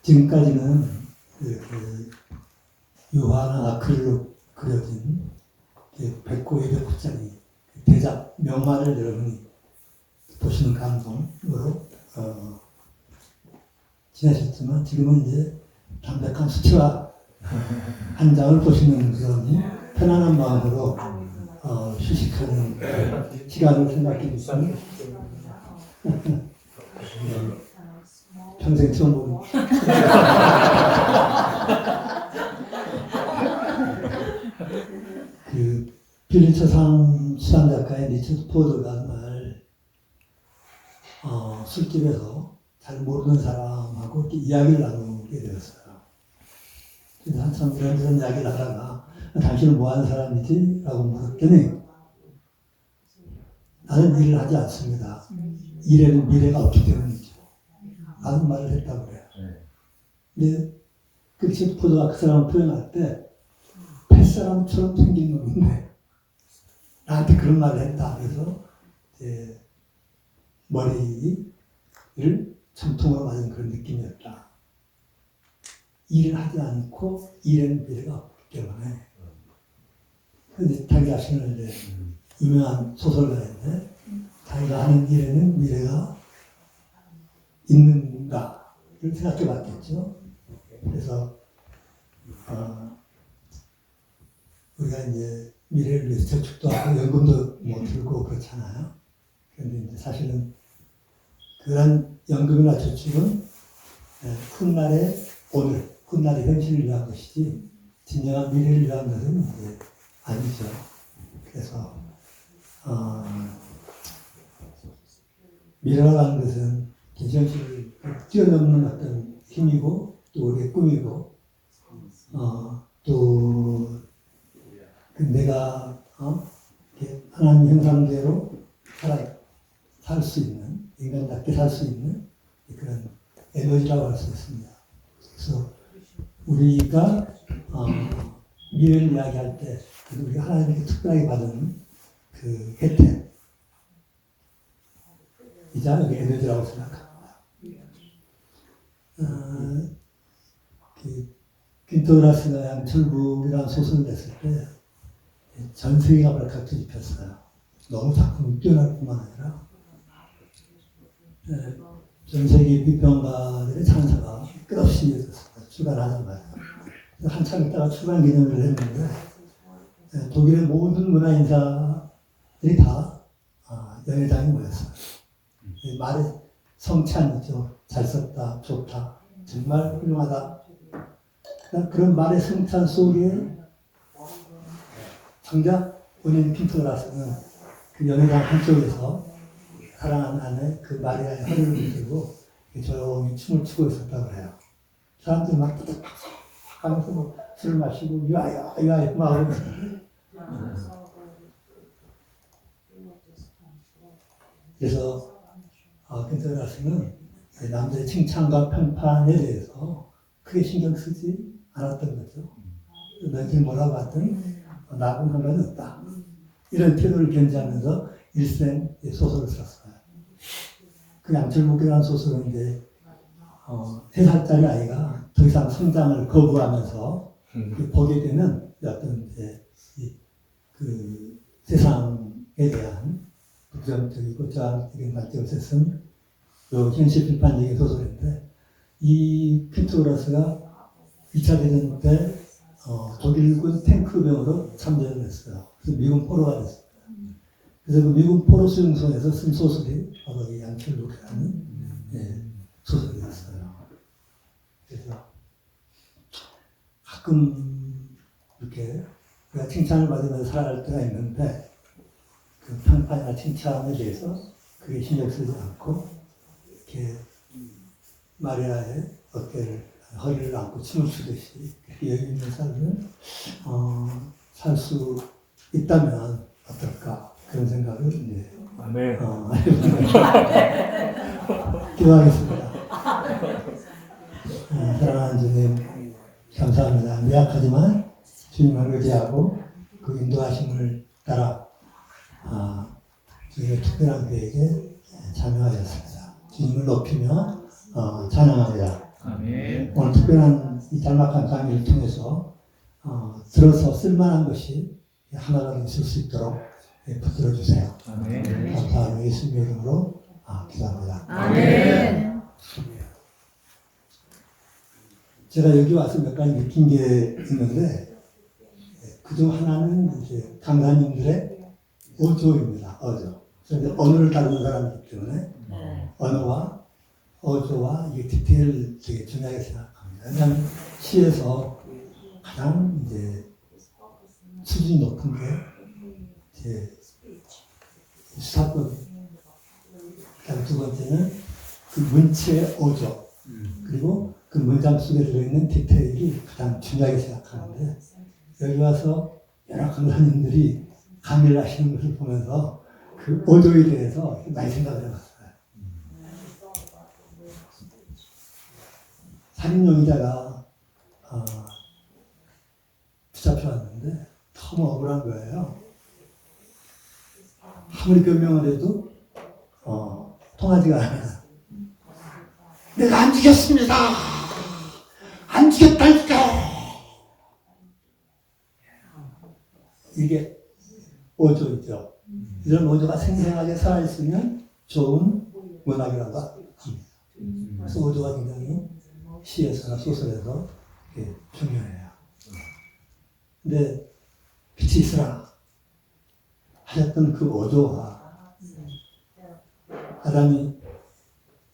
지금까지는 그 유화나 아크릴로 그려진 100고 200호짜리 대작 명화를 여러분이 보시는 감동으로 지내셨지만 지금은 이제 담백한 수채화 한 장을 보시는 그런 편안한 마음으로 휴식하는 시간을 생각해 주시면 평생 처음 보는 그 필리처상 수상작가의 리처드 포드가 말 술집에서 잘 모르는 사람하고 이렇게 이야기를 나누게 되었어요. 그래서 한참 이런저런 이야기를 하다가 당신은 뭐 하는 사람이지? 라고 물었더니 나는 일을 하지 않습니다. 일에는 미래가 없기 때문이죠. 라는 말을 했다고 그래요. 근데 그 리처드 포드가 그 사람을 표현할 때 펫사람처럼 생긴 놈인데 나한테 그런 말을 했다. 그래서 이제 머리를 점통으로 맞은 그런 느낌이었다. 일을 하지 않고 일에는 미래가 없기 때문에. 근데 자기 자신을 이제 유명한 소설가인데 자기가 하는 일에는 미래가 있는가를 생각해 봤겠죠. 그래서 우리가 이제 미래를 위해서 저축도 하고 연금도 뭐 들고 그렇잖아요. 그런데 이제 사실은 그런 연금이나 저축은 훗날의 오늘, 훗날의 현실을 위한 것이지 진정한 미래를 위한 것은 이제 아니죠. 그래서 미래라고 하는 것은 현실을 뛰어넘는 어떤 힘이고 또 우리의 꿈이고 또 내가 하나님 형상대로 살 수 있는, 인간답게 살 수 있는 그런 에너지라고 할 수 있습니다. 그래서 우리가 미래를 이야기할 때 우리가 하나님께 특별하게 받은 그 혜택 이자 여기 에너지라고 생각합니다. 퀸토라스가 양철북이라는 소설을 냈을 때 전 세계가 발칵 뒤집혔어요. 너무 작품이 뛰어날 뿐만 아니라 전 세계 비평가들의 찬사가 끝없이 이어졌습니다. 출간하자마자. 한참 있다가 출간 기념회를 했는데 독일의 모든 문화인사들이 다 연회장에 모였어요. 말의 성찬이죠. 잘 썼다, 좋다, 정말 훌륭하다. 그런 말의 성찬 속에 정작 본인 퀸토라스는 그 연회장 한쪽에서 사랑하는 아내 그 마리아의 허리를 붙이고 조용히 춤을 추고 있었다고 해요. 사람들이 막 하면서 뭐 술을 마시고 유아야 유아야 막 하면서 그래서 퀸토라스는 남자의 칭찬과 평판에 대해서 크게 신경 쓰지 않았던 거죠. 너희들이 뭐라고 하든 나하고는 상관이 없다. 이런 태도를 견지하면서 일생 소설을 썼어요. 그 양철북이라는 소설은 이제 3살짜리 아이가 더 이상 성장을 거부하면서 보게 되는 어떤 이제 그 세상에 대한 부정적이고 저항적인 관점에서 쓴 현실 비판적인 소설인데 이 퀸토라스가 2차 대전 때 독일군 탱크병으로 참전을 했어요. 그래서 미군 포로가 됐습니다. 그래서 그 미군 포로 수용소에서 쓴 소설이 바로 이 양철북이라는 소설이었어요. 그래서 가끔 이렇게 우리가 칭찬을 받으면서 살아갈 때가 있는데 그 평판이나 칭찬에 대해서 그게 신경 쓰지 않고 이렇게 마리아의 어깨를 허리를 안고 춤을 추듯이 여유 있는 삶을 살 수 있다면 어떨까 그런 생각을 이제 기도하겠습니다. 사랑하는 주님 감사합니다. 미약하지만 주님을 의지하고 그 인도하심을 따라 주님의 특별한 계획에 참여하였습니다. 주님을 높이며 찬양합니다. 아멘. 특별한 이 짤막한 강의를 통해서 들어서 쓸만한 것이 하나라도 있을 수 있도록 붙들어 주세요. 감사하며 예수님의 이름으로 기도합니다. 아멘. 제가 여기 와서 몇 가지 느낀 게 있는데 그중 하나는 이제 강사님들의 어조입니다. 어조. 그래서 언어를 다루는 사람이기 때문에 언어와 어조와 이 디테일을 되게 중요하게 생각합니다. 왜냐하면 시에서 가장 이제 수준이 높은 게 이제 수사법. 그다음 두 번째는 그 문체의 어조. 그리고 그 문장 속에 들어있는 디테일이 가장 중요하게 생각하는데 여기 와서 여러 강사님들이 강의를 하시는 것을 보면서 그 어조에 대해서 많이 생각을 해봤어요. 살인용의자가 붙잡혀왔는데 너무 억울한 거예요. 아무리 변명을 해도 통하지가 않아요. 내가 안 죽였습니다. 안 죽였다니까. 이게 어조이죠. 이런 어조가 생생하게 살아있으면 좋은 문학이라고 합니다. 그래서 어조가 굉장히 시에서나 소설에서 중요해요. 근데 빛이 있으라 하셨던 그 어조와 아담이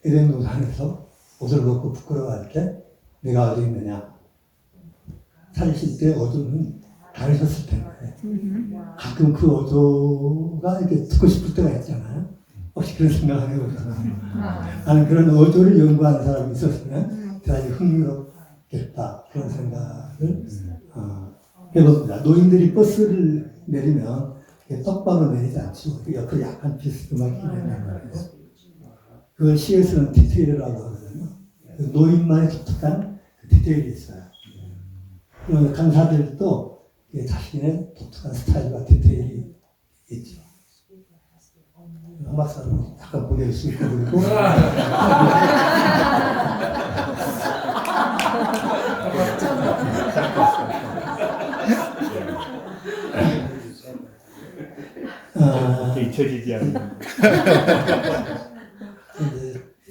에덴 동산에서 옷을 벗고 부끄러워할 때 내가 어디 있느냐 찾으실 때 어조는 다르셨을 텐데 가끔 그 어조가 이렇게 듣고 싶을 때가 있잖아요. 혹시 그런 생각을 해보셨나요? 나는 그런 어조를 연구하는 사람이 있었으면 대단히 흥미롭겠다 그런 생각을 해봅니다. 노인들이 버스를 내리면 똑바로 내리지 않죠. 옆으로 약간 비스듬하게 내리는 거예요. 그걸 시에서는 디테일이라고 하거든요. 노인만의 독특한 디테일이 있어요. 그리고 강사들도 자신의 독특한 스타일과 디테일이 있죠. 황 박사는 약간 보낼 수 있고 그리고 잊혀지지 않는.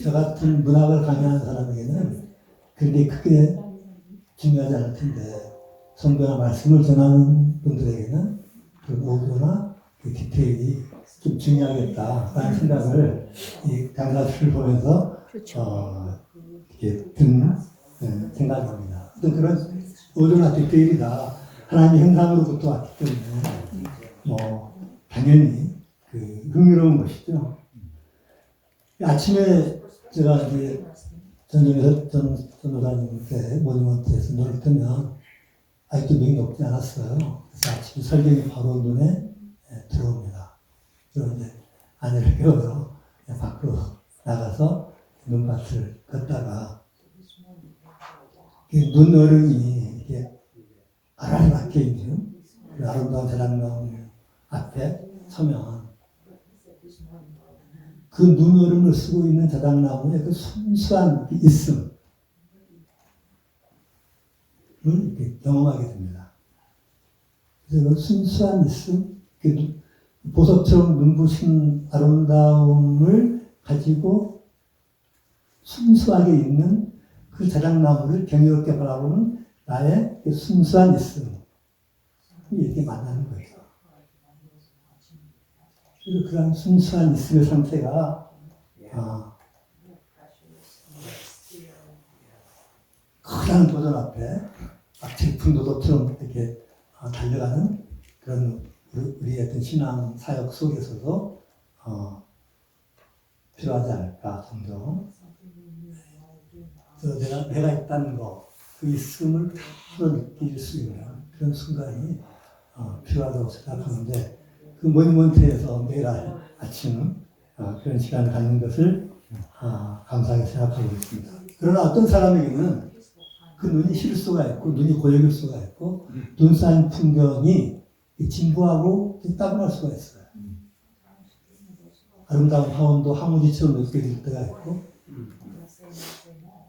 저 같은 문학을 강의하는 사람에게는 그게 크게 중요하지 않을 텐데 성경의 말씀을 전하는 분들에게는 그 오조나 그 디테일이 좀 중요하겠다라는 생각을 이 강사들을 보면서 이렇게 든 생각입니다. 또 그런 오조나 디테일이 다 하나님의 형상으로부터 왔기 때문에 당연히 그 흥미로운 것이죠. 아침에 제가 이제 전전에서 전도사님한테 모니먼트에서 눈을 뜨면 아직도 눈이 높지 않았어요. 그래서 아침 설경이 바로 눈에 들어옵니다. 그리고 이제 아내를 깨워서 밖으로 나가서 눈밭을 걷다가 눈 얼음이 이렇게 아라리 박혀 있는 그 아름다운 자작나무 앞에 서면 그 눈얼음을 쓰고 있는 자작나무의 그 순수한 있음을 이렇게 경험하게 됩니다. 그래서 그 순수한 있음, 보석처럼 눈부신 아름다움을 가지고 순수하게 있는 그 자작나무를 경이롭게 바라보는 나의 그 순수한 있음이 이렇게 만나는 거예요. 그래서 그런 순수한 있음의 상태가 커다란 도전 앞에 질풍노도처럼 이렇게 달려가는 그런 우리의 어떤 신앙 사역 속에서도 필요하지 않을까 정도. 그래서 내가 있다는 거, 그 있음을 바로 느낄 수 있는 그런 순간이 필요하다고 생각하는데 그 모니먼트에서 매일 아침 그런 시간을 갖는 것을 감사하게 생각하고 있습니다. 그러나 어떤 사람에게는 그 눈이 실 수가 있고 눈이 고역일 수가 있고 눈 쌓인 풍경이 진부하고 따분할 수가 있어요. 아름다운 하원도 항무지처럼 느껴질 때가 있고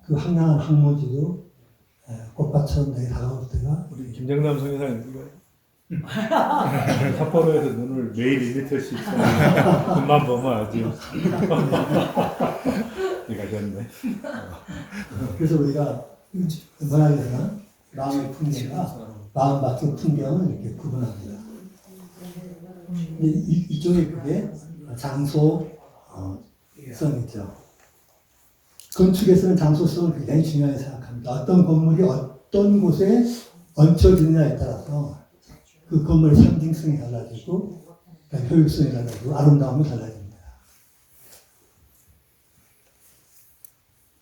그 황량한 항무지도 꽃밭처럼 내게 다가올 때가 우리 김정남 성교사님 삿포로에서 눈을 매일 1리터씩 눈만 보면 아주 이가 됐네. 그래서 우리가 문학에서는 마음의 풍경과 마음밭의 풍경을 이렇게 구분합니다. 근데 이쪽에 그게 장소성이죠. 건축에서는 장소성을 굉장히 중요하게 생각합니다. 어떤 건물이 어떤 곳에 얹혀지느냐에 따라서 그 건물의 상징성이 달라지고 효율성이 달라지고 아름다움이 달라집니다.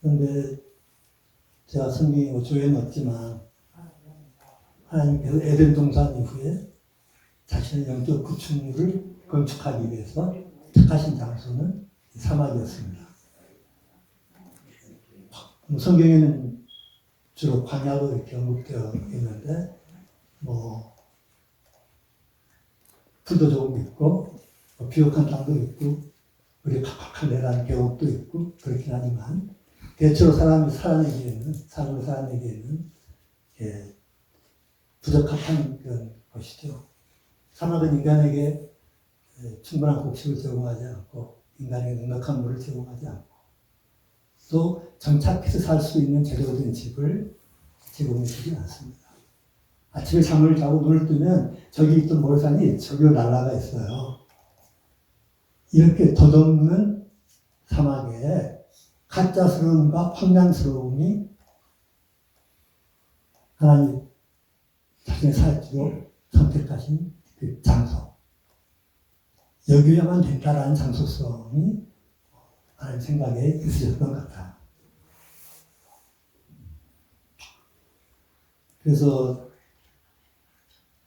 그런데 제가 성경에 조에는 없지만 하나님께서 에덴 동산 이후에 자신의 영적 구축물을 건축하기 위해서 택하신 장소는 사막이었습니다. 성경에는 주로 광야로 이렇게 언급되어 있는데 풀도 조금 있고 비옥한 땅도 있고 우리 팍팍한 내란 계곡도 있고 그렇긴 하지만 대체로 삶을 살아내기에는 부적합한 그런 것이죠. 사막은 인간에게 충분한 곡식을 제공하지 않고 인간에게 넉넉한 물을 제공하지 않고 또 정착해서 살 수 있는 제대로 된 집을 제공해주지 않습니다. 아침에 잠을 자고 눈을 뜨면 저기 있던 모래산이 저기로 날아가 있어요. 이렇게 덧없는 사막에 가짜스러움과 황량스러움이 하나님 자신의 사역지로 선택하신 그 장소. 여기야만 된다라는 장소성이 하나님 생각에 있으셨던 것 같아요. 그래서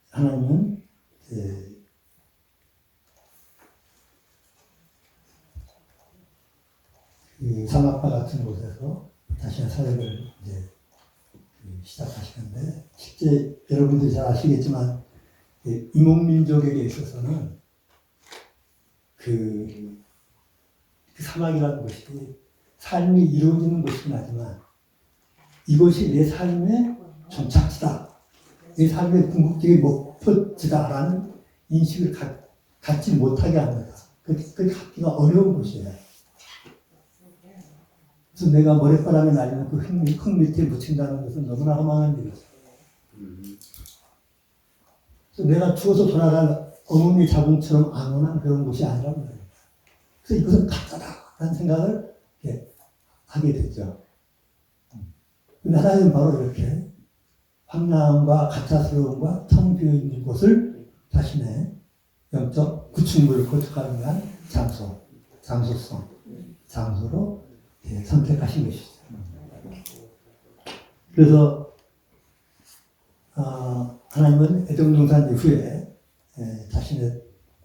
하나님은 그 사막과 같은 곳에서 자신의 사역을 이제 시작하시는데 실제 여러분들이 잘 아시겠지만 이목민족에게 있어서는 그 사막이라는 것이 삶이 이루어지는 곳이긴 하지만 이것이 내 삶의 종착지다. 내 삶의 궁극적인 목표지다라는 인식을 갖지 못하게 합니다. 그렇게 갖기가 어려운 곳이에요. 그래서 내가 모래바람에 날리는 그 흙 밑에 묻힌다는 것은 너무나 허망한 일이죠. 그래서 내가 죽어서 돌아갈 어머니 자궁처럼 안온한 그런 곳이 아니란 말이에요. 그래서 이것은 가짜다라는 생각을 하게 되죠. 근데 하나님은 바로 이렇게 황량함과 가짜스러움과 텅 비어있는 곳을 자신의 영적 구축물을 건축하기 위한 장소로 선택하신 것이죠. 그래서 하나님은 에덴 동산 이후에 자신의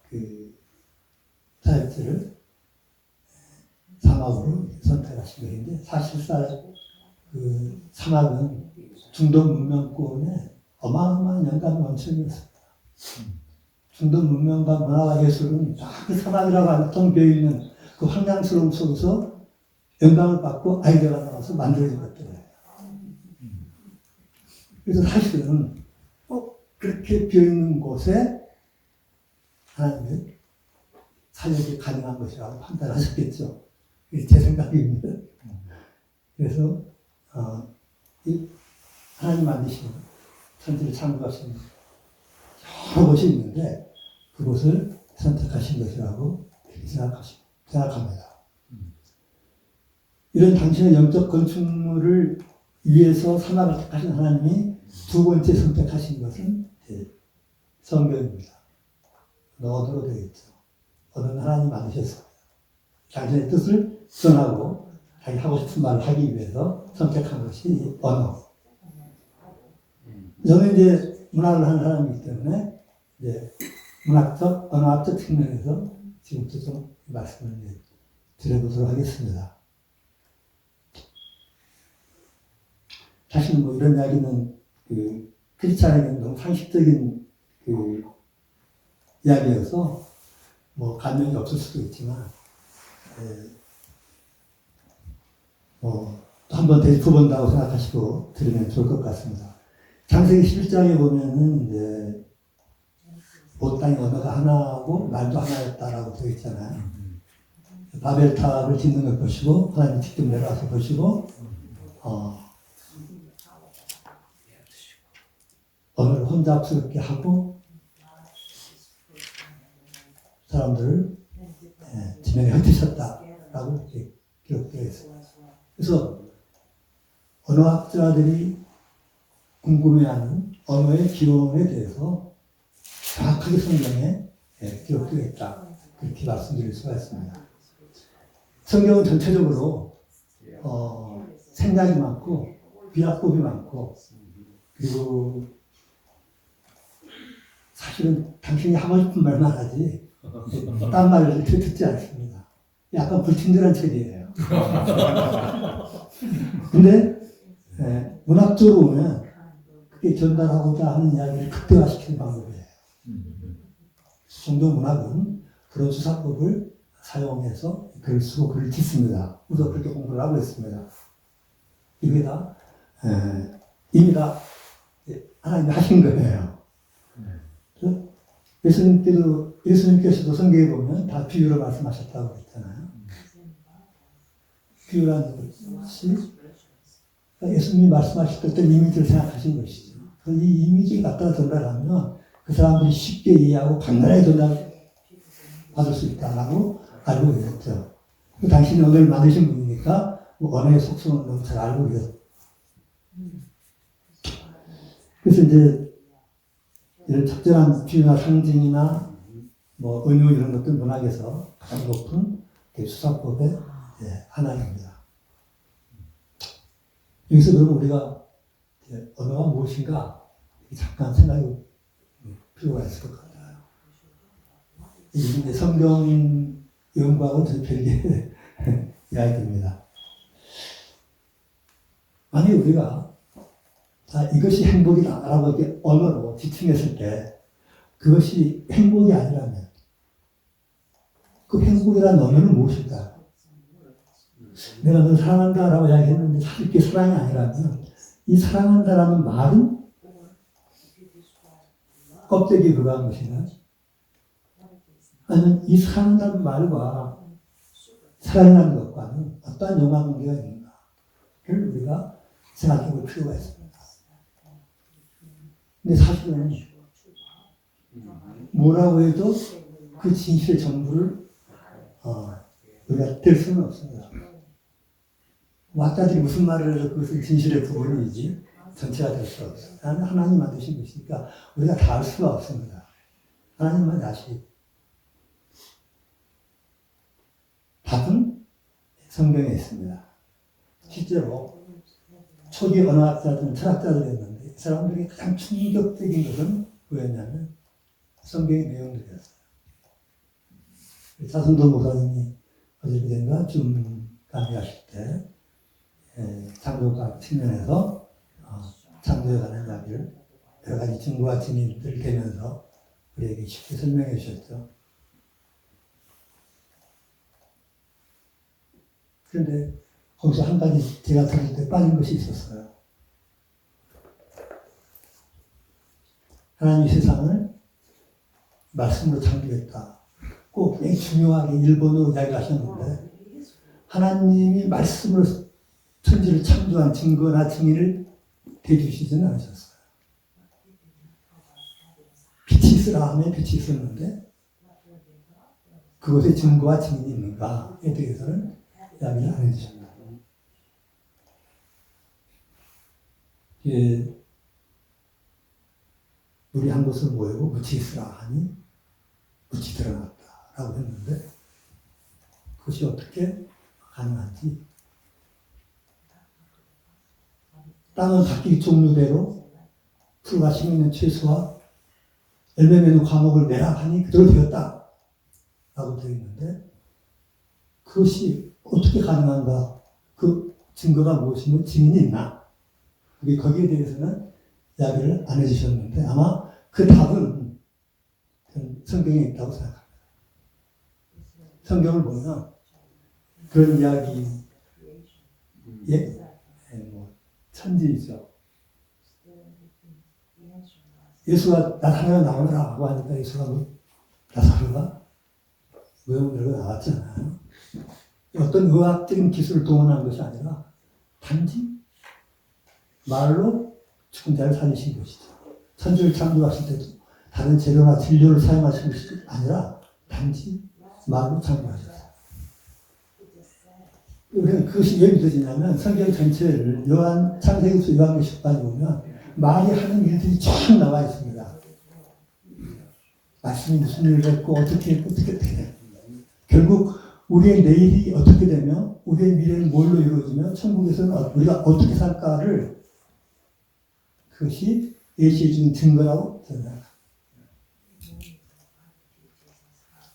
그 사역지를 사막으로 선택하신 것인데 사실상 그 사막은 중동 문명권의 어마어마한 영감 원천이었습니다. 중동 문명과 문화와 예술은 다 그 사막이라고 하는 텅 비어있는 그 황량스러움 속에서 영감을 받고 아이디어가 나와서 만들어진 것들이에요. 그래서 사실은 꼭 그렇게 비어있는 곳에 하나님의 사역이 가능한 것이라고 판단하셨겠죠. 이게 제 생각입니다. 그래서 하나님 만드신 천지를 창조하신 여러 곳이 있는데 그곳을 선택하신 것이라고 생각합니다. 이런 당신의 영적 건축물을 위해서 사막을 택하신 하나님이 두 번째 선택하신 것은 성경입니다. 언어로 되어 있죠. 언어는 하나님 만드셨어요. 당신의 뜻을 전하고 자기 하고 싶은 말을 하기 위해서 선택한 것이 언어. 저는 이제 문학을 하는 사람이기 때문에 이제 문학적, 언어학적 측면에서 지금부터 좀 말씀을 드려보도록 하겠습니다. 사실 뭐 이런 이야기는 크리스찬에게는 너무 상식적인 이야기여서 뭐 감명이 없을 수도 있지만 한번 되짚어본다고 생각하시고 들으면 좋을 것 같습니다. 창세기 11장에 보면은 이제 온 땅의 언어가 하나고 말도 하나였다라고 되어 있잖아요. 바벨탑을 짓는 걸 보시고 하나님 직접 내려와서 보시고 언어를 혼잡스럽게 하고 사람들을 지면에 흩으셨다라고 이렇게 기록되어 있어요. 그래서 언어학자들이 궁금해하는 언어의 기원에 대해서 정확하게 성경에 기록되어 있다. 그렇게 말씀드릴 수가 있습니다. 성경은 전체적으로 생략이 많고 비약법이 많고 그리고 사실은 당신이 하고 싶은 말만 하지 딴 말을 듣지 않습니다. 약간 불친절한 책이에요. 근데 문학적으로 보면 그게 전달하고자 하는 이야기를 극대화시키는 방법이에요. 종교 문학은 그런 수사법을 사용해서 글을 쓰고 글을 짓습니다. 그래서 그렇게 공부를 하고 있습니다. 이게 다 이미 다 하나님이 하신 거예요. 예수님께서도 성경에 보면 다 비유로 말씀하셨다고 했잖아요. 비유라는 것이 예수님이 말씀하실 때 이미지를 생각하신 것이죠. 그래서 이 이미지를 갖다가 전달하면 그 사람들이 쉽게 이해하고 간단하게 전달받을 수 있다라고 알고 계셨죠. 당신이 언어를 만드신 분이니까 언어의 속성을 너무 잘 알고 계셨죠. 그래서 이제 이런 적절한 비유나 상징이나 은유 이런 것들 문학에서 가장 높은 수사법의 하나입니다. 여기서 그러면 우리가 언어가 무엇인가 잠깐 생각해 볼 필요가 있을 것 같아요. 이게 성경 연구하고 전 별개의 이야기입니다. 만약에 우리가 이것이 행복이다라고 이렇게 언어로 지칭했을 때 그것이 행복이 아니라면 그 행복이라는 언어는 무엇일까요? 내가 널 사랑한다라고 이야기했는데 사실 그게 사랑이 아니라면 이 사랑한다라는 말은 껍데기에 불과한 것인가? 아니면 이 사랑한다는 말과 사랑이라는 것과는 어떠한 연관관계가 있는가를 우리가 생각해 볼 필요가 있습니다. 근데 사실은 뭐라고 해도 그 진실의 전부를 우리가 될 수는 없습니다. 학자들이 무슨 말을 해도 그것은 진실의 부분이지 전체가 될 수 없어요. 하나님 만드신 것이니까 우리가 다 알 수가 없습니다. 하나님만 다시 답은 성경에 있습니다. 실제로 초기 언어학자들은 철학자들이었는데 이 사람들이 가장 충격적인 것은 뭐였냐면 성경의 내용들이었어요. 차순도 목사님이 어제인가 좀 강의하실 때 창조학 측면에서 창조에 관한 이야기를 여러 가지 증거와 증인들 대면서 우리에게 쉽게 설명해 주셨죠. 그런데 거기서 한 가지 제가 들을 때 빠진 것이 있었어요. 하나님이 세상을 말씀으로 창조했다. 꼭 굉장히 중요하게 일본어로 이야기하셨는데 하나님이 말씀으로 천지를 창조한 증거나 증인을 대주시지는 않으셨어요. 빛이 있으라 하면 빛이 있었는데 그것에 증거와 증인이 있는가에 대해서는 이야기를 안 해주셨다. 우리 한 곳을 모이고 묻히 있으라 하니 묻히 드러났다라고 했는데 그것이 어떻게 가능한지 땅은 각기 종류대로 풀과 심 있는 채소와 열매 맺는 과목을 내라 하니 그대로 되었다 라고 되어 있는데 그것이 어떻게 가능한가? 그 증거가 무엇이며 증인이 있나? 거기에 대해서는 이야기를 안 해주셨는데 아마 그 답은 성경에 있다고 생각합니다. 성경을 보면 그런 이야기에 천지이죠. 예수가 나사로가 나오라고 하니까 예수가 뭐 나사로가 모형 들고 나왔잖아요. 어떤 의학적인 기술을 동원한 것이 아니라 단지 말로 죽은 자를 살리신 것이죠. 천주를 창조하실 때도 다른 재료나 진료를 사용하신 것이 아니라 단지 말로 창조하셨어요. 그것이 왜 믿어지냐면 성경 전체를 창세기부터 요한계시록까지 보면 말이 하는 일들이 쭉 나와 있습니다. 말씀이 무슨 일을 했고 어떻게 결국 우리의 내일이 어떻게 되며 우리의 미래는 뭘로 이루어지며 천국에서는 우리가 어떻게 살까를 그것이 예시해 주는 증거라고 생각합니다.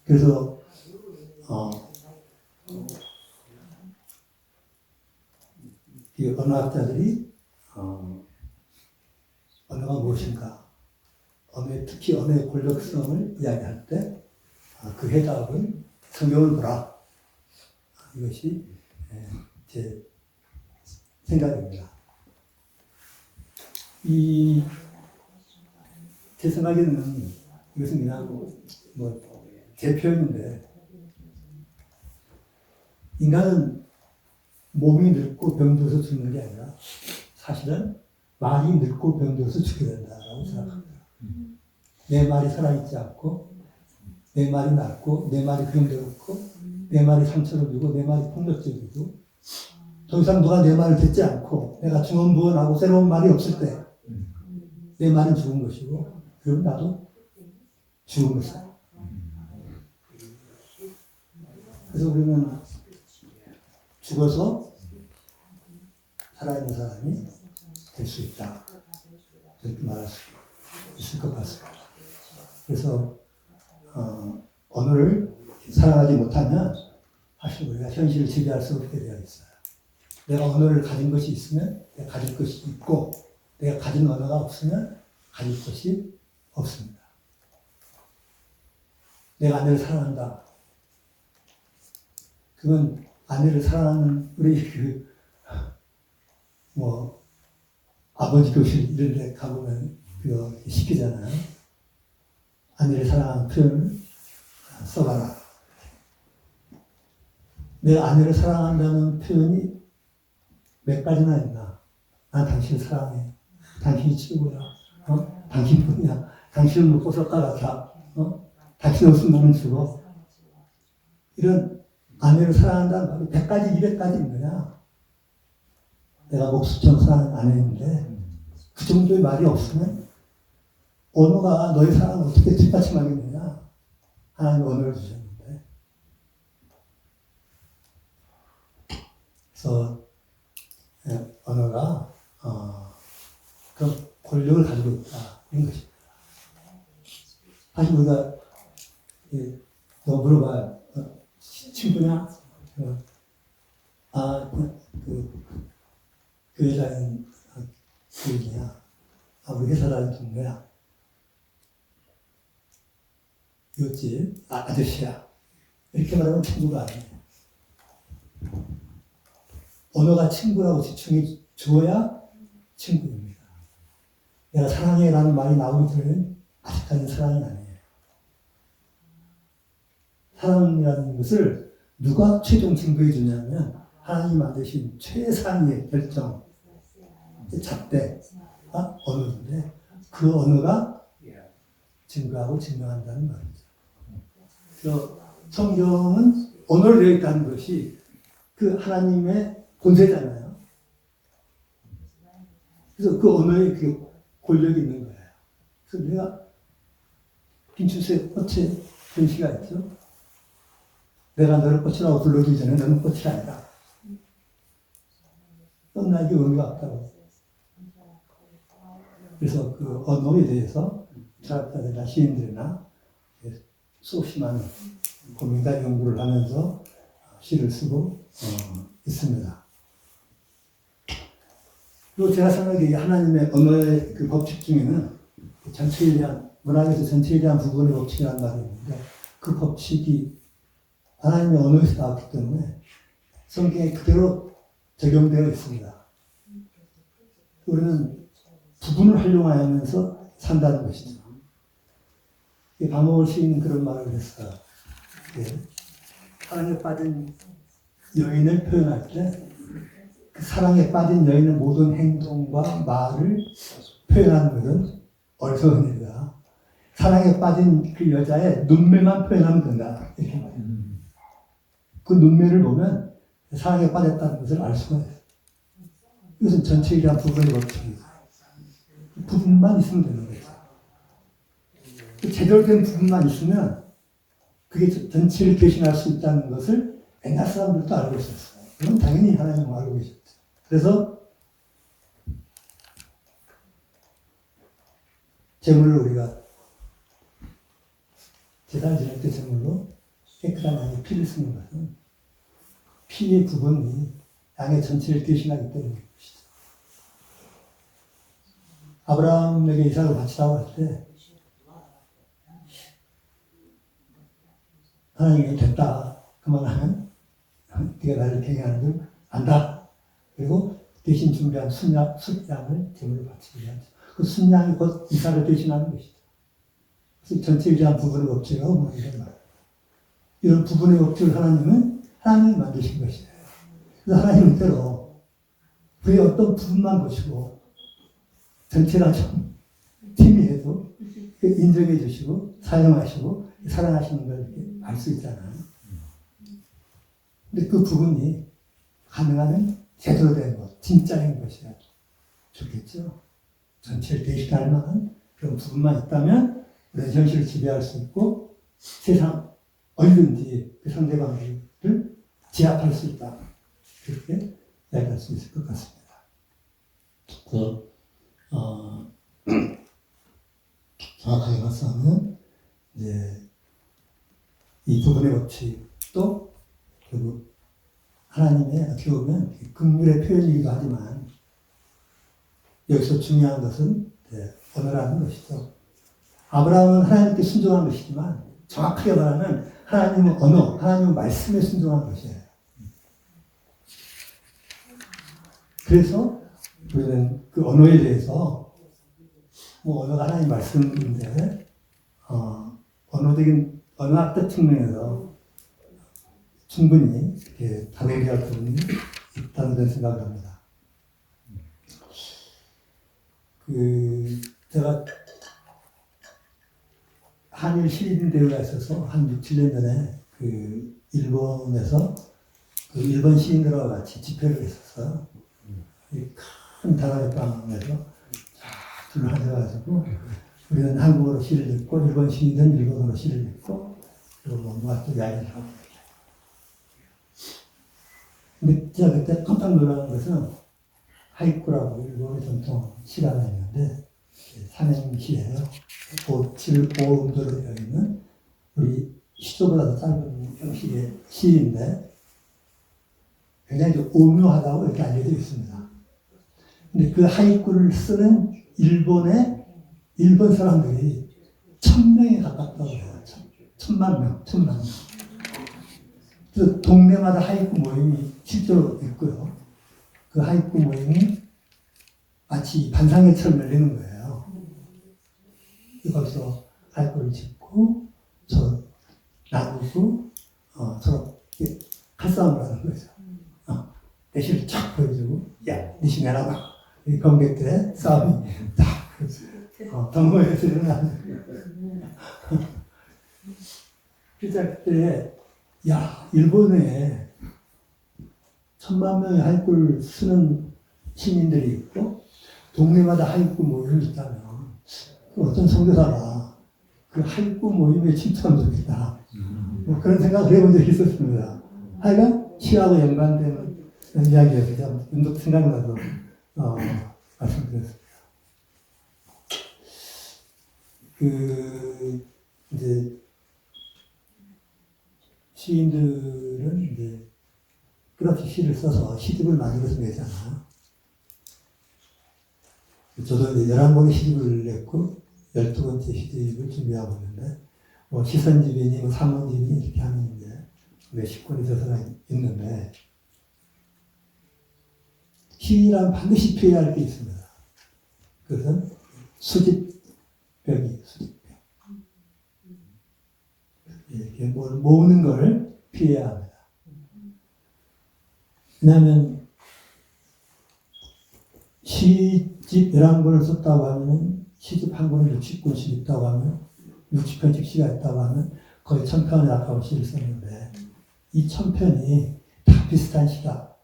그래서 이 언어학자들이 언어가 무엇인가, 특히 언어의 권력성을 이야기할 때 그 해답은 성경을 보라. 이것이 제 생각입니다. 제 생각에는 이것은 그냥 제 표현인데, 인간은 몸이 늙고 병들어서 죽는 게 아니라 사실은 말이 늙고 병들어서 죽게 된다고 생각합니다. 내 말이 살아있지 않고 내 말이 낫고 내 말이 병들었고 내 말이 상처를 주고 내 말이 폭력적이고 더 이상 누가 내 말을 듣지 않고 내가 중언부언하고 새로운 말이 없을 때 내 말은 죽은 것이고 그럼 나도 죽은 것이다. 그래서 우리는 죽어서 살아있는 사람이 될 수 있다. 이렇게 말할 수 있을 것 같습니다. 그래서 언어를 사랑하지 못하면 사실 우리가 현실을 지배할 수 없게 되어 있어요. 내가 언어를 가진 것이 있으면 내가 가질 것이 있고 내가 가진 언어가 없으면 가질 것이 없습니다. 내가 아내를 사랑한다. 그건 아내를 사랑하는 우리 아버지 교실 이런 데 가보면 그거 시키잖아요. 아내를 사랑하는 표현을 써봐라. 내가 아내를 사랑한다는 표현이 몇 가지나 있나? 난 당신을 사랑해. 당신이 최고야. 당신 뿐이야. 당신을 못 벗을 것 같아. 당신 없으면 나는 죽어. 이런 아내를 사랑한다는 말이 100가지, 200가지 있는 거야. 내가 목숨처럼 사랑하는 아내인데 그 정도의 말이 없으면 언어가 너의 사랑을 어떻게 뒷받침하겠느냐. 하나님 언어를 주셨는데. 그래서 언어가 그 권력을 가지고 있다. 이런 것입니다. 사실 우리가 너 물어봐요. 친구냐? 그 여자는 교인이야. 우리 회사 다니는 동료야. 이었지? 아저씨야. 이렇게 말하면 친구가 아니에요. 언어가 친구라고 지칭해 주어야 친구입니다. 내가 사랑해 라는 말이 나오기 전에는 아직까지는 사랑이 아니에요. 사랑이라는 것을 누가 최종 증거해 주냐면 하나님 만드신 최상위의 결정, 잣대, 언어인데 그 언어가 증거하고 증명한다는 말이죠. 그래서 성경은 언어로 되어 있다는 것이 그 하나님의 본세잖아요. 그래서 그 언어에 그 권력이 있는 거예요. 그래서 내가 김춘수의 꽃에 그런 시가 있죠. 내가 너를 꽃이라고 불러주기 전에 너는 꽃이 아니라 끝나기 의미가 없다고. 그래서 그 언어에 대해서 철학자들이나 시인들이나 수없이 많은 고민과 연구를 하면서 시를 쓰고 있습니다. 그리고 제가 생각하기에 하나님의 언어의 그 법칙 중에는 전체에 대한, 문학에서 전체에 대한 부분의 법칙이라는 말이 있는데 그 법칙이 하나님의 언어에서 나왔기 때문에 성경에 그대로 적용되어 있습니다. 우리는 부분을 활용하면서 산다는 것이죠. 박목월 시인은 그런 말을 했어요. 사랑에 빠진 여인을 표현할 때 그 사랑에 빠진 여인의 모든 행동과 말을 표현하는 것은 어리석은 일이다. 사랑에 빠진 그 여자의 눈매만 표현하면 된다. 이렇게 말해요. 그 눈매를 보면 사랑에 빠졌다는 것을 알 수가 있어요. 이것은 전체에 부분의 법칙이에요. 그 부분만 있으면 되는 거죠. 그 제대로 된 부분만 있으면 그게 전체를 대신할 수 있다는 것을 옛날 사람들도 알고 있었어요. 그건 당연히 하나님은 알고 계셨죠. 그래서 제물을 우리가 제단 지낼 때 제물로 깨끗한 양의 피를 쓰는 것은 피의 부분이 양의 전체를 대신하기 때문인 것이죠. 아브라함에게 이삭을 바치라고 할 때 하나님이 됐다. 그만하면 네가 나를 경외하는 줄 안다. 그리고 대신 준비한 순양을 제물로 바치기 위하죠. 그 순양이 곧 이삭을 대신하는 것이죠. 그래서 전체에 대한 부분의 법칙이라고 이런 말. 이런 부분의 법칙을 하나님이 만드신 것이에요. 그래서 하나님은 때로 그의 어떤 부분만 보시고 전체가 좀 희미해도 인정해 주시고 사용하시고 사랑하시는 걸 알 수 있잖아요. 근데 그 부분이 가능하면 제대로 된 것, 진짜인 것이야 좋겠죠. 전체를 대신할 만한 그런 부분만 있다면 우리는 현실을 지배할 수 있고 세상 얼든지 그 상대방을 제압할 수 있다. 그렇게 이야기할 수 있을 것 같습니다. 그래서 정확하게 말씀하면 이제 이 부분의 법칙도 결국 하나님의 어떻게 보면 긍휼의 표현이기도 하지만 여기서 중요한 것은 언어라는 것이죠. 아브라함은 하나님께 순종한 것이지만 정확하게 말하면 하나님의 언어, 하나님의 말씀에 순종한 것이에요. 그래서 우리는 그 언어에 대해서 언어가 하나님 말씀인데 언어학적 측면에서 충분히 이렇게 다루어야 할 부분이 있다는 생각을 합니다. 제가 한일 시인 대회가 있어서 한 6, 7년 전에 일본에서 일본 시인들과 같이 집회를 했었어요. 큰 다락방에서 쫙 둘러앉아가지고 우리는 한국어로 시를 읽고 일본 시인들은 일본어로 시를 읽고 그리고 뭔가 또 이야기를 하고. 근데 제가 그때 깜짝 놀라는 것은 하이쿠라고 일본의 전통 시가 하나 있는데 삼행시예요. 오음절로 되어 있는 우리 시조보다 더 짧은 형식의 시인데 굉장히 좀 오묘하다고 이렇게 알려져 있습니다. 근데 그 하이쿠를 쓰는 일본 사람들이 1000명에 가깝다고 해요. 1000만 명. 그래서 동네마다 하이쿠 모임이 실제로 있고요. 그 하이쿠 모임이 마치 반상회처럼 열리는 거예요. 거기서 하이쿠를 짓고 서로 나누고 서로 칼싸움을 하는 거죠. 내시를 쫙 보여주고 야, 니시 내놔봐. 이 관객들의 싸움이 딱 동호회에서 일어나는 그래서 그때 야, 일본에 1000만 명의 하이쿠를 쓰는 시민들이 있고 동네마다 하이쿠 모임이 있다면 어떤 선교사가 그 하이쿠 모임에 침투하면 좋겠다. 뭐 그런 생각을 해본 적이 있었습니다. 하여간 시하고 연관된 이야기여서 제가 문득 생각나서 말씀드렸습니다. 이제 시인들은 이제 끝없이 시를 써서 시집을 만들어서 내잖아요. 저도 이제 11권의 시집을 냈고 12번째 시집을 준비하고 있는데 시선집이니 상원집이니 이렇게 하는 이제 몇십 권의 저서가 있는데 시인이란 반드시 피해야 할 게 있습니다. 그것은 수집병이 수집병. 이렇게 모으는 걸 피해야 합니다. 왜냐하면 시집 11권을 썼다고 하면 시집 한 권에 60권씩 있다고 하면 60편씩 시가 있다고 하면 거의 1000편에 가까운 시를 썼는데 이 1000편이 다 비슷한 시다.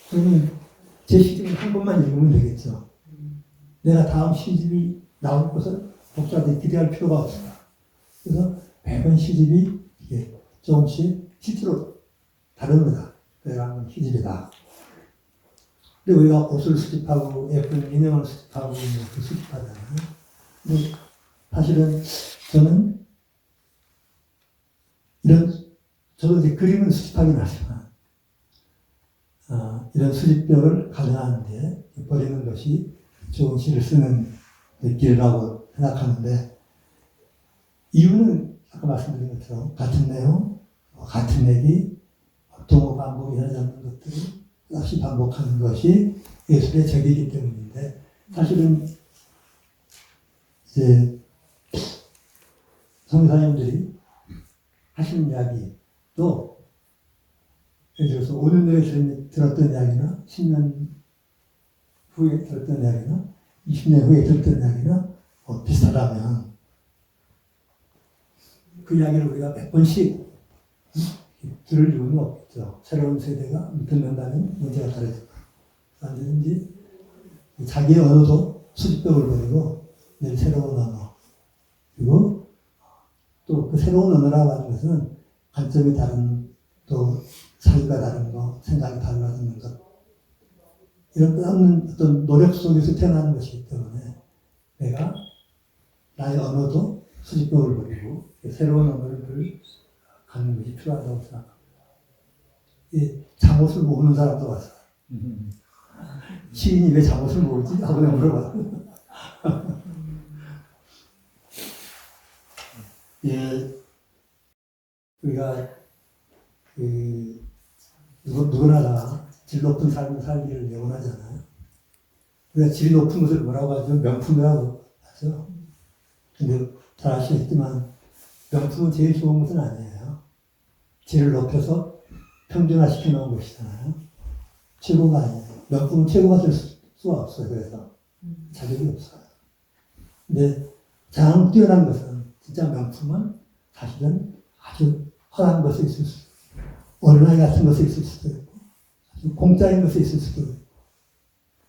그러면 제 시집은 한 권만 읽으면 되겠죠. 내가 다음 시집이 나올 것을 독자들이 기대할 필요가 없습니다. 그래서 매번 시집이 이게 조금씩 실제로 다릅니다. 내가 하는 시집이다. 근데 우리가 옷을 수집하고 예쁜 인형을 수집하고 이렇게 수집하잖아요. 근데 사실은 저는 저도 이제 그림을 수집하긴 하지만 이런 수집벽을 가져가는데 버리는 것이 좋은 시를 쓰는 길이라고 생각하는데 이유는 아까 말씀드린 것처럼 같은 내용, 같은 얘기, 동호 반복이 하지 않는 것들을 다시 반복하는 것이 예술의 적이기 때문인데 사실은 이제 성사님들이 하시는 이야기도 예를 들어서 5년 전에 들었던 이야기나 10년 후에 들었던 이야기나 20년 후에 들었던 이야기나 비슷하다면 그 이야기를 우리가 몇 번씩 들을 이유는 없겠죠. 새로운 세대가 듣는다면 문제가 다르죠. 언제든지 자기의 언어도 수집벽을 버리고 늘 새로운 언어 그리고 또 그 새로운 언어라고 하는 것은 관점이 다른 또 사유가 다른 것, 생각이 달라지는 것 이런 끝없는 어떤 노력 속에서 태어나는 것이기 때문에 내가 나의 언어도 수집벽을 버리고 새로운 언어를 갖는 것이 필요하다고 생각합니다. 잠옷을 모으는 사람도 왔어요. 시인이 왜 잠옷을 모으지? 하고 내가 물어봤어요. 우리가 누구나 다 질 높은 삶을 살기를 원하잖아요. 우리가 질이 높은 것을 뭐라고 하죠? 명품이라고 하죠. 근데 잘 아시겠지만 명품은 제일 좋은 것은 아니에요. 질을 높여서 평준화시켜 놓은 것이잖아요. 최고가 아니에요. 명품은 최고가 될 수가 없어요. 그래서 자격이 없어요. 근데 가장 뛰어난 것은 진짜 명품은 사실은 아주 허한 것이 있을 수 있고 어린아이 같은 것이 있을 수도 있고 아주 공짜인 것이 있을 수도 있고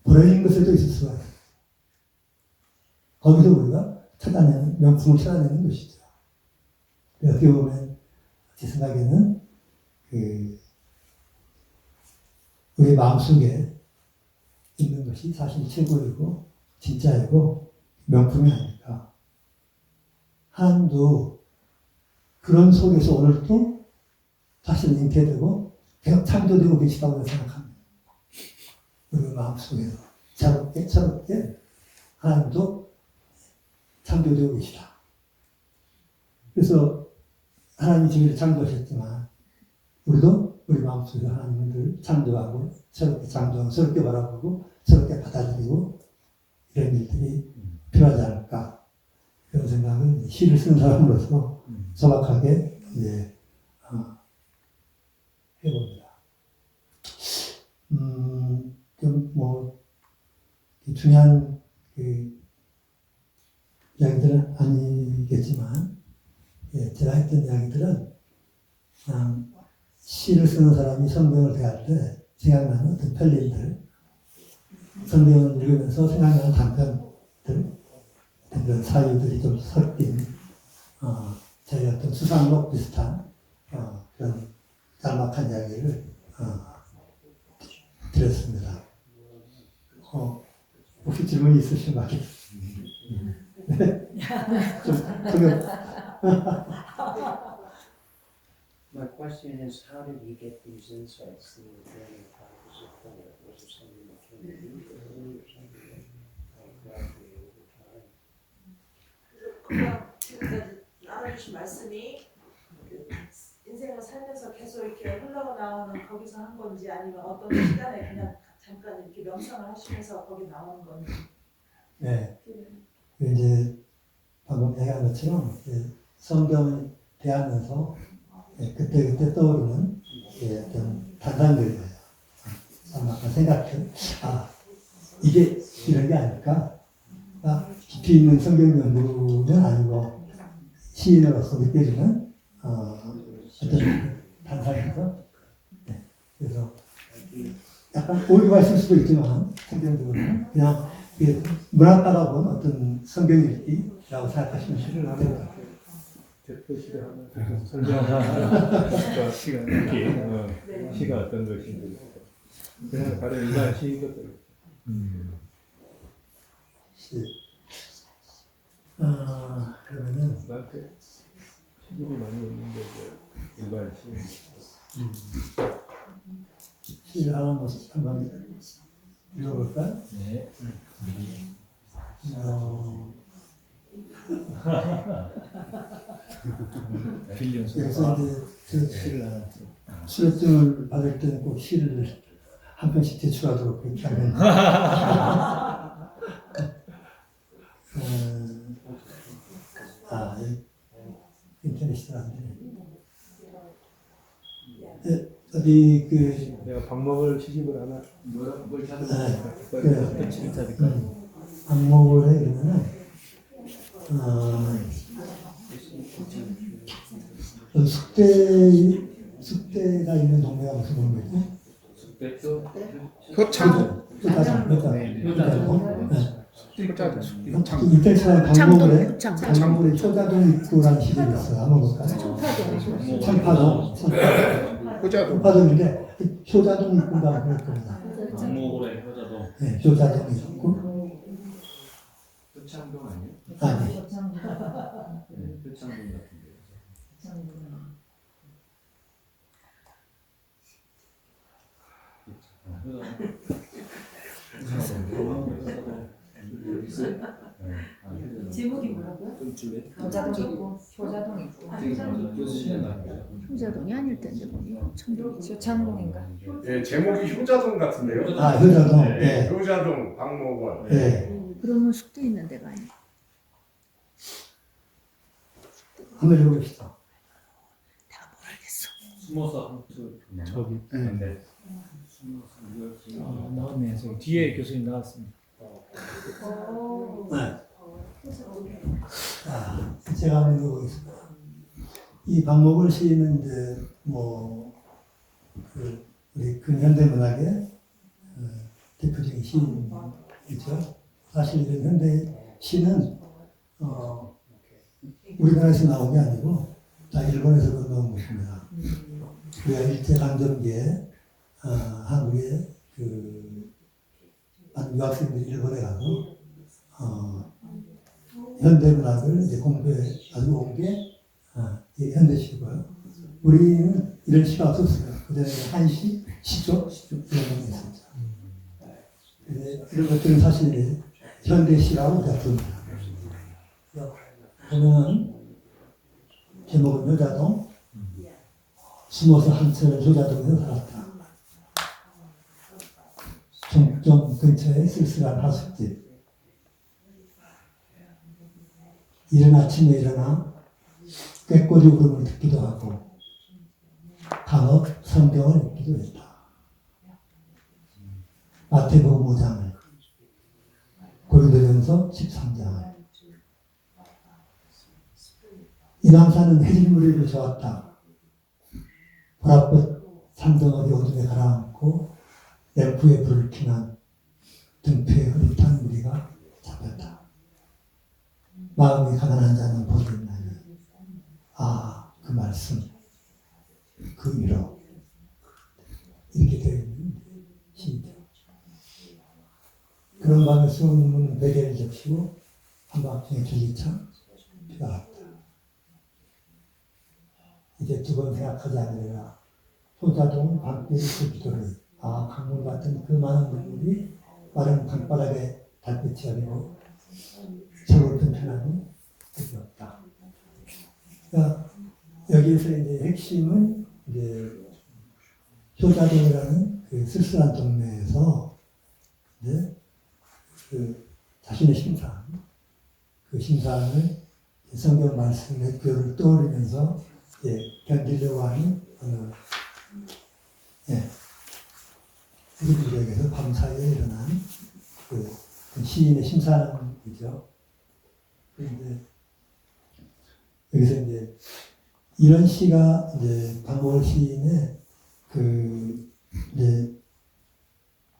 버려진 것에도 있을 수가 있어요. 거기서 우리가 찾아내는 명품을 찾아내는 것이죠. 어떻게 보면 제 생각에는 우리 마음속에 있는 것이 사실 최고이고 진짜이고 명품이 아닐까. 하나님도 그런 속에서 오늘도 자신을 잉태되고 계속 창조되고 계시다고 생각합니다. 우리 마음속에서 차갑게 하나님도 창조되고 계시다. 그래서 하나님이 저희를 창조하셨지만 우리도 우리 마음속에 하나님을 창조하고 새롭게 창조하고 새롭게 바라보고 새롭게 받아들이고 이런 일들이 필요하지 않을까 그런 생각은 시를 쓰는 사람으로서 소박하게 해봅니다. 좀 중요한 이야기들은 아니겠지만 제가 했던 이야기들은 그냥 시를 쓰는 사람이 성경을 대할 때 생각나는 어떤 편리들, 성경을 읽으면서 생각나는 단편들, 그런 사유들이 좀 섞인 저희 어떤 수상록 비슷한 그런 짤막한 이야기를 드렸습니다. 혹시 질문이 있으시면 하겠습니다. My question is, how did he get these insights? The organic practice of prayer, was it something that came immediately or something that gradually over time? 그냥 지금까지 나눠주신 말씀이 그 인생을 살면서 계속 이렇게 흘러나오는 거기서 한 건지 아니면 어떤 시간에 그냥 잠깐 이렇게 명상을 하시면서 거기 나오는 건 네. 이제 방금 얘기한 것처럼 성경을 대하면서 그때 떠오르는 어떤 단상들이에요. 아마 생각해, 이게 이런 게 아닐까? 깊이 있는 성경 연구는 아니고 시인으로서 느껴지는 어떤 단상에서 그래서 약간 오류가 있을 수도 있지만 성경적으로는 그냥 문학가가 본 어떤 성경 읽기라고 생각하시면 시를 하면 대표 시를 하면 설명하는 시가 이렇게 시가 어떤 것인지 그냥 바로 일반 시거든. 그러면은 나한테 시집이 많이 있는데 일반 시. 시를 한번 읽어볼까요? 네. 빌리언스 여기서 이제 시를 하나 수료증을 받을 때는 꼭 시를 한 편씩 제출하도록 그렇게 하면 인터넷이 안 되네. 어디 내가 방목을 시집을 하나 뭘 찾아? 그래. 칠탑일까요? 방목을 해 그러면은 숙대가 있는 동네가 무슨 동네지? 효창동. 인터넷에 방목을 효자동 입구라는 시집이 있어. 한번 볼까요? 청파동. 효자동인데 효자동 입구라고 그럴 겁니다. 방목으로의 효자도 네, 효자동 입구. 효창동 아니에요? 아니. 효창동 같은데. 제목이 뭐라고요? 효자동 있고 효자동 있고 효자동이 아닐 텐데 거기 효창동인가? 예, 제목이 효자동 같은데요? 효자동. 네. 효자동 박목원. 네. 그러면 숙대 있는 데가 아니야. 한번 읽어봅시다. 내가 뭘 알겠어. 숨어서 저기 네. 나왔네. 저기 뒤에 교수님 나왔습니다. 네. 제가 한번 읽어보겠습니다. 이 방목을 시인은 이제 우리 근현대 문학의 대표적인 시인이죠. 사실 이런 현대 시는 우리나라에서 나온 게 아니고 다 일본에서 건너온 것입니다. 우리가 일제강점기에 한국의 많은 유학생들이 일본에 가서 현대문학을 이제 공부해 가지고 온 게 현대시고요. 우리는 이런 시가 없었어요. 그전에 한시, 시조 이런 게 있었죠. 이런 것들은 사실 현대시라고 우리가 부릅니다. 보면 제목은 효자동, 숨어서 한철 효자동에서 살았다. 종점 근처에 쓸쓸한 하숙집. 이른 아침에 일어나 꾀꼬리 울음을 듣기도 하고 간혹 성경을 읽기도 했다. 마태복음 5장을, 고린도전서 13장을. 인왕산은 해질물이 좋았다. 보랏빛 산덩어리 오줌에 가라앉고 램프에 불을 켜난 등패에 흐릿한 무리가 잡혔다. 마음이 가난한 자는 복이 있나니 그 말씀, 그 위로 이렇게 되어 있는 시이죠. 그런 밤에 수능은 베개를 적시고 한밤중에 줄기차 비가 왔다. 이제 두 번 생각하지 않으리라. 효자동 밤길 그 기도를 강물 같은 그 많은 물들이 마른 강바닥에 달빛이 아니고 서글픈 편안이 끝이 없다. 그러니까 여기에서 이제 핵심은 이제 효자동이라는 그 쓸쓸한 동네에서 그 자신의 심상, 그 심상을 성경 말씀의 교를 떠올리면서 견디려고 하는 세계주의에서 밤사이에 일어난 그 시인의 심상이죠. 그런데 여기서 이제 이런 시가 이제 박목월 시인의 그 이제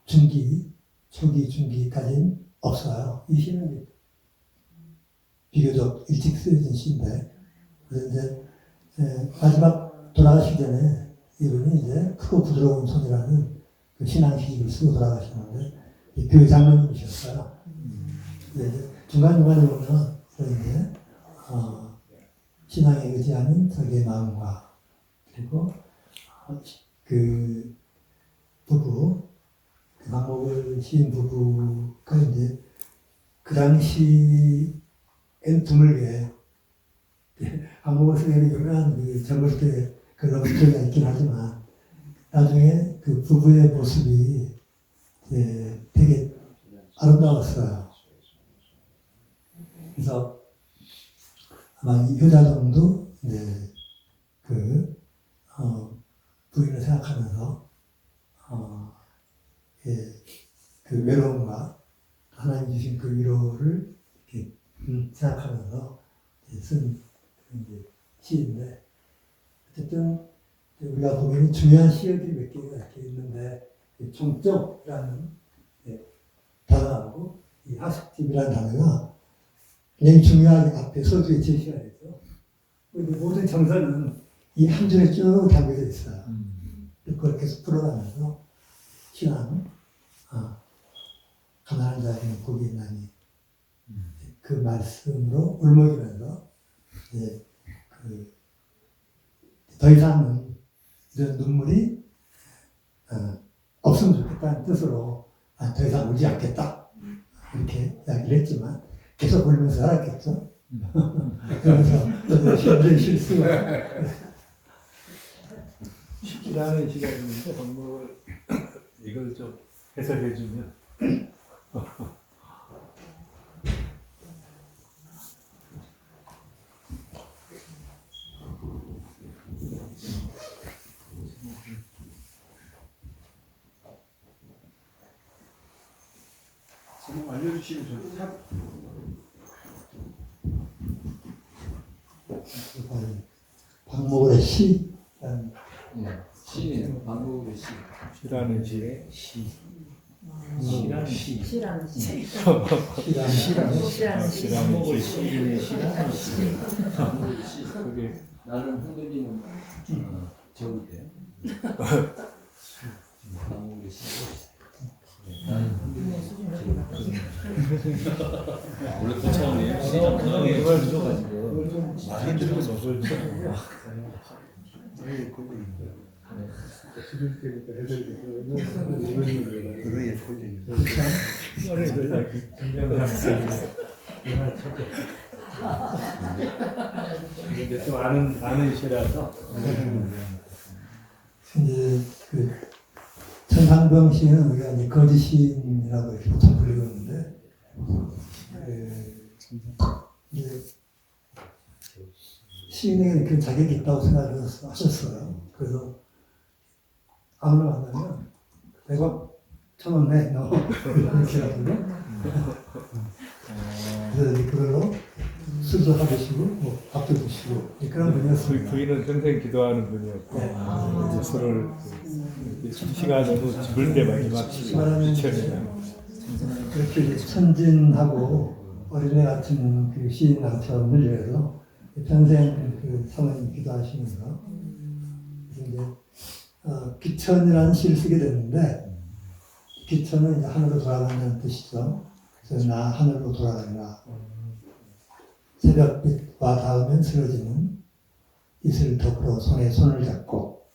초기 중기까지는 없어요. 이 시는 비교적 일찍 쓰여진 시인데, 그런데 마지막 돌아가시기 전에 이분이 이제 크고 부드러운 손이라는 그 신앙시집을 쓰고 돌아가셨는데, 교회 장로님이셨어요. 이제 중간중간에 보면 이제 신앙에 의지하는 자기의 마음과 그리고 그 부부, 그 박목월 시인 부부가 이제 그 당시엔 드물게 박목월 시인이 유명한 그 젊을 때 그런 스토리가 있긴 하지만 나중에 그 부부의 모습이 되게 아름다웠어요. 그래서 아마 이 효자동도 부인을 생각하면서 그 외로움과 하나님 주신 그 위로를 이렇게 생각하면서 쓴 시인데, 어쨌든 우리가 보면 중요한 시어들이 몇 개가 이렇게 있는데, 종적이라는 단어하고 이 하숙집이라는 단어가 굉장히 중요하게 앞에 서두에 제시가 되죠. 모든 정서는 이 한 줄에 쭉 담겨져 있어요. 그걸 계속 풀어가면서 신앙, 가난한 자에게는 복이 있나니 그 말씀으로 울먹이면서 더 이상은 이런 눈물이 없으면 좋겠다는 뜻으로 더 이상 울지 않겠다 이렇게 이야기를 했지만 계속 울면서 살았겠죠. 그래서 현재 실수가 시라는 시가 있는데 박목월 이걸 좀 해석해 주면 제목 알려주시면 좋겠어요. 박목월의 시라는 시는 방법의 시. 시라는 시의 시. 시라는 시. 시라는 시. 방법의 시인의 시라는 시. 방법의 시. 그게 나는 흔들리는 저기대요. 방법의 시. 나는 흔들리는 원래 그 차원이에요. 시장 강하게 해줘가지고 많이 들어서 그렇죠. 근데 또 아는 시라서 이제 그 천상병 시인은 우리가 이제 거짓 시인이라고 이렇게 보통 불리고 있는데, 이제 시인에게는 그런 자격이 있다고 생각을 하셨어요. 그래서 아무나 만나면 100원, 1,000원 내, 너 이렇게 하거든요. 그래서 이제 그걸로 술도 사드시고 뭐 밥도 드시고 그런 분이었습니다. 부인은 평생 기도하는 분이었고 이제 서로를 시가 너무 죽을 때만 이막히 비춰내요. 그렇게 이제 천진하고 어린애 같은 그 시인 남편을 위해서 평생 그 사모님 기도하시면서 그래서 이제 기천이라는 시를 쓰게 됐는데, 기천은 이제 하늘로 돌아간다는 뜻이죠. 그래서 나 하늘로 돌아가리라. 새벽빛과 닿으면 쓰러지는 이슬 덮으로 손에 손을 잡고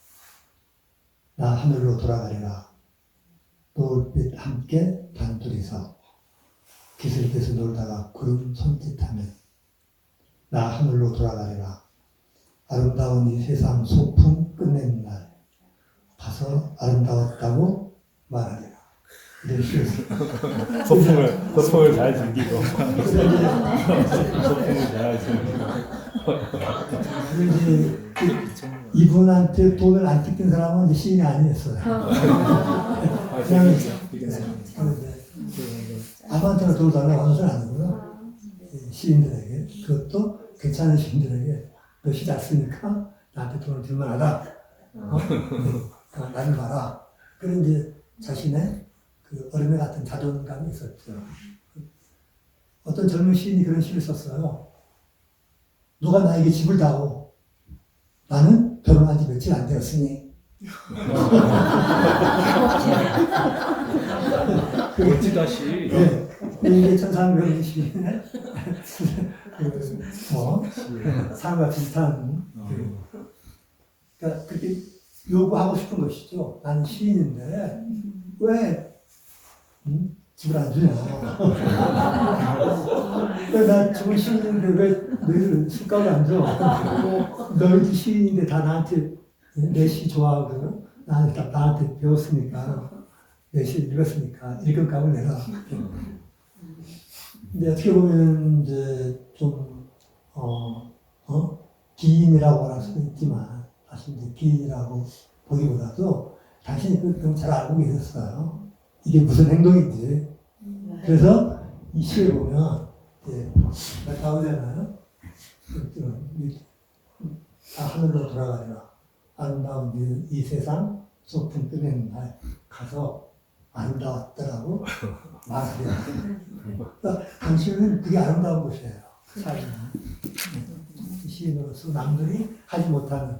나 하늘로 돌아가리라. 노을빛 함께 단둘이서 기슬기슬 놀다가 구름 손짓하면 나 하늘로 돌아가리라. 아름다운 이 세상 소풍 끝내는 날 가서 아름다웠다고 말하리라. 그대로 실었어요. 소풍을 잘 즐기고 그래서 이제 소풍을 잘 즐기고 이제 이분한테 돈을 안 뜯긴 사람은 이제 시인이 아니었어요. 그냥 아무한테나 돈을 달라고 하는 건 아니고요. 시인들에게, 그것도 괜찮은 시인들에게 너 시 잘 쓰니까 나한테 돈을 줄만 하다. 나를 봐라. 그런 이제 자신의 그 어린애 같은 자존감이 있었죠. 어떤 젊은 시인이 그런 시를 썼어요. 누가 나에게 집을 다오. 나는 결혼한 지 며칠 안 되었으니. 멋지다 시. 네. 이게 1300년시인의 삶과 비슷한 그러니까 그렇게 요구하고 싶은 것이죠. 나는 시인인데 왜 집을 안 주냐. 왜 나 죽은 시인인데 왜 너희들 술값을 안 줘. 너희들 시인인데 다 나한테 내 시 좋아하고 나한테 배웠으니까 내 시 읽었으니까 읽을 값을 내라. 근데 어떻게 보면 이제 좀 기인이라고 할 수도 있지만 사실 이제 기인이라고 보기보다도 당신이 그걸 잘 알고 계셨어요. 이게 무슨 행동인지. 그래서 이 시에 보면 이제 나오잖아요. 하늘로 돌아가리라. 아름다운 이 세상 소풍 끝내는 날 가서 아름다웠더라고 말하려. 그러니까 당신은 그게 아름다운 곳이에요. 삶은. 시인으로서 남들이 하지 못하는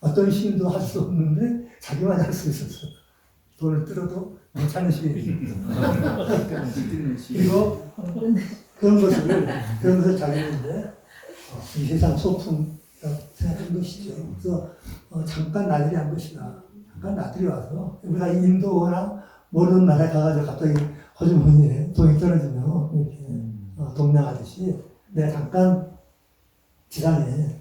어떤 시인도 할 수 없는데 자기만 할 수 있었어. 돈을 들어도 괜찮은 시인. 그리고 그런 것을 자기는데 이 세상 소풍 생각한 것이죠. 그래서 잠깐 나들이 한 것이다. 잠깐 나들이 와서 우리가 인도나 모르는 나라에 가가지고 갑자기 허주머니에 돈이 떨어지면 이렇게 동냥하듯이 내가 잠깐 지상에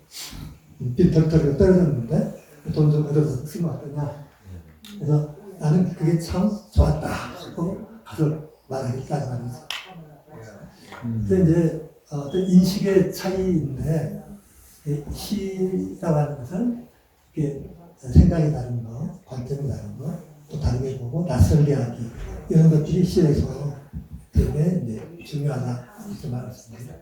빈털터리가 떨어졌는데 돈 좀 얻어서 쓰면 어떠냐. 그래서 나는 그게 참 좋았다 하고 가서 말하겠다 말이죠. 근데 이제 어떤 인식의 차이인데 시라고 하는 것은 이게 생각이 다른 거, 관점이 다른 거, 또 다르게 보고 낯설게 하기 이런 것들이 시에서 되게 이제 중요하다 이렇게 말했습니다.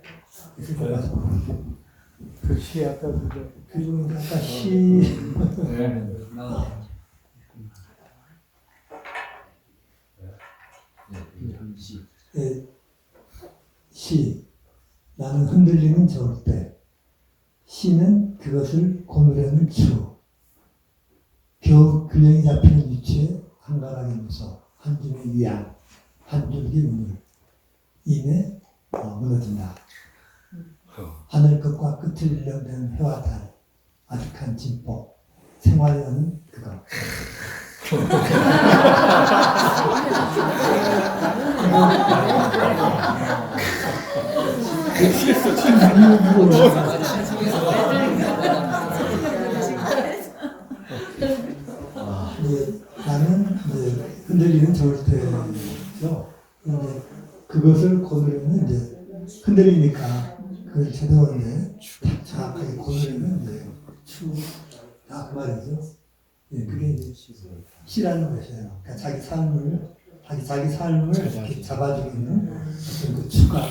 그 시 아까 그거 그리고 이제 아까 시 시 나는 흔들리는 저울대 시는 그것을 고누려는 추 겨우 균형이 잡히는 위치에 한가락의 무서 한 줌의 위안 한 줄기 눈물 이내 무너진다. 하늘 끝과 끝을 연대는 해와 달 아득한 진보 생활하는 그것 나는 흔들리는 저울대죠. 근데 그것을 고누려면 이제 흔들리니까 그걸 제대로 이제 정확하게 고누려면 이제 추다 그 말이죠. 예, 그게 이제 시라는 것이에요. 그러니까 자기 삶을 이렇게 잡아주는 어떤 그 추가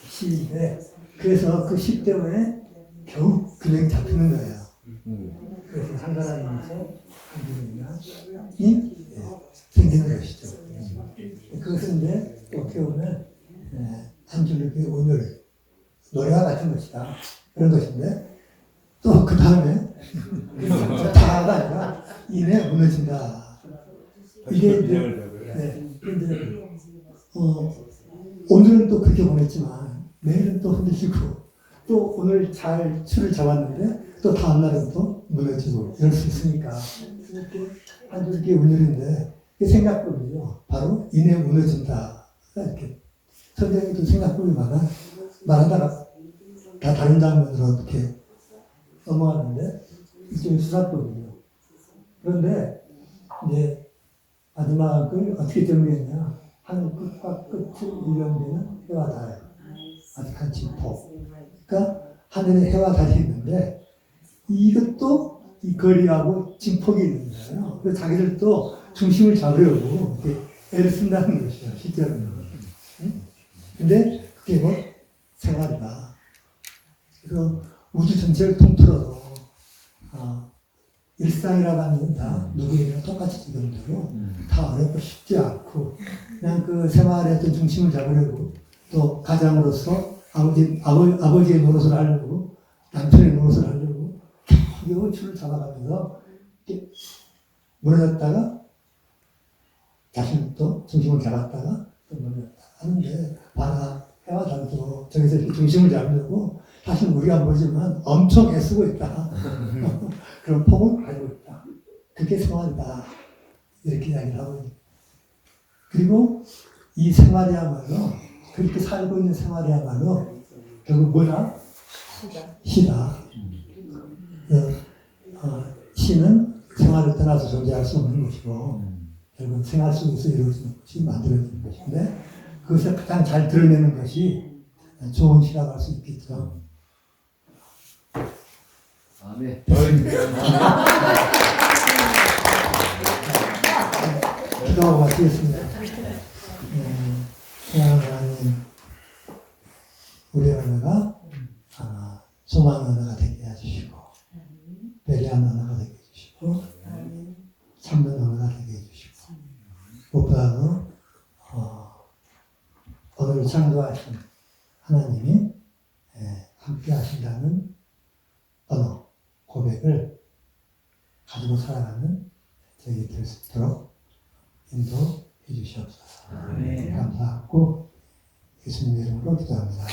시인데 그래서 그 시 때문에 겨우 균형이 잡히는 거예요. 그래서 한가락이면서 한균형이 생기는 것이죠. 그것은 이제 어떻게 보면 한 줄기 오늘 노래와 같은 것이다. 그런 것인데 또 그 다음에 다가 아니라 이내 무너진다. 이게 이제 그런데 오늘은 또 그렇게 보냈지만 내일은 또 흔들리고 또 오늘 잘 추를 잡았는데 또 다음 날은 또 무너지고 이럴 수 있으니까 한 줄기 오늘인데 생각법이죠. 바로 이내 무너진다. 이렇게 선생님도 생각법이 말하다가 다 다른 장면으로 이렇게 넘어가는데 이쪽은 수사법이에요. 그런데 이제 마지막을 어떻게 정리했냐? 하늘 끝과 끝을 연대는 해와 달, 아직한 진폭. 그러니까 하늘에 해와 달이 있는데 이것도 이 거리하고 진폭이 있는 거예요. 그래서 자기들도 중심을 잡으려고 이렇게 애를 쓴다는 것이죠, 실제로는. 근데 그게 뭐 생활이다. 그래서 우주 전체를 통틀어서 일상이라고 하는 다 누구에게나 똑같이 지금대로 다 어렵고 쉽지 않고 그냥 그 생활의 어떤 중심을 잡으려고 또 가장으로서 아버지의 노릇을 하려고 남편의 노릇을 하려고 겨우 줄을 잡아가면서 이렇게 무너졌다가 다시 또 중심을 잡았다가 또 무너졌다 하는데 바다 해와 달도 저기서 이렇게 중심을 잡으려고 사실 우리가 모르지만 엄청 애쓰고 있다. 그런 폭을 가지고 있다. 그게 생활이다. 이렇게 이야기를 하고 있다. 그리고 이 생활이야말로 그렇게 살고 있는 생활이야말로 결국 뭐냐? 시다. 시는 생활을 떠나서 존재할 수 없는 것이고 결국 생활 속에서 이루어지는 것이 만들어지는 것인데 그것을 가장 잘 드러내는 것이 좋은 시라고 할 수 있겠죠. 아멘. 기도하고 마치겠습니다. 하나님, 우리 언어가 소망 언어가 되게 해주시고 배려한 언어가 되게 해주시고 참는 언어가 되게 해주시고 무엇보다도 오늘 창조하신 하나님이 함께 하신다는 언어, 고백을 가지고 살아가는 저희 될 수 있도록 인도해 주시옵소서. 감사하고 예수님의 이름으로 기도합니다.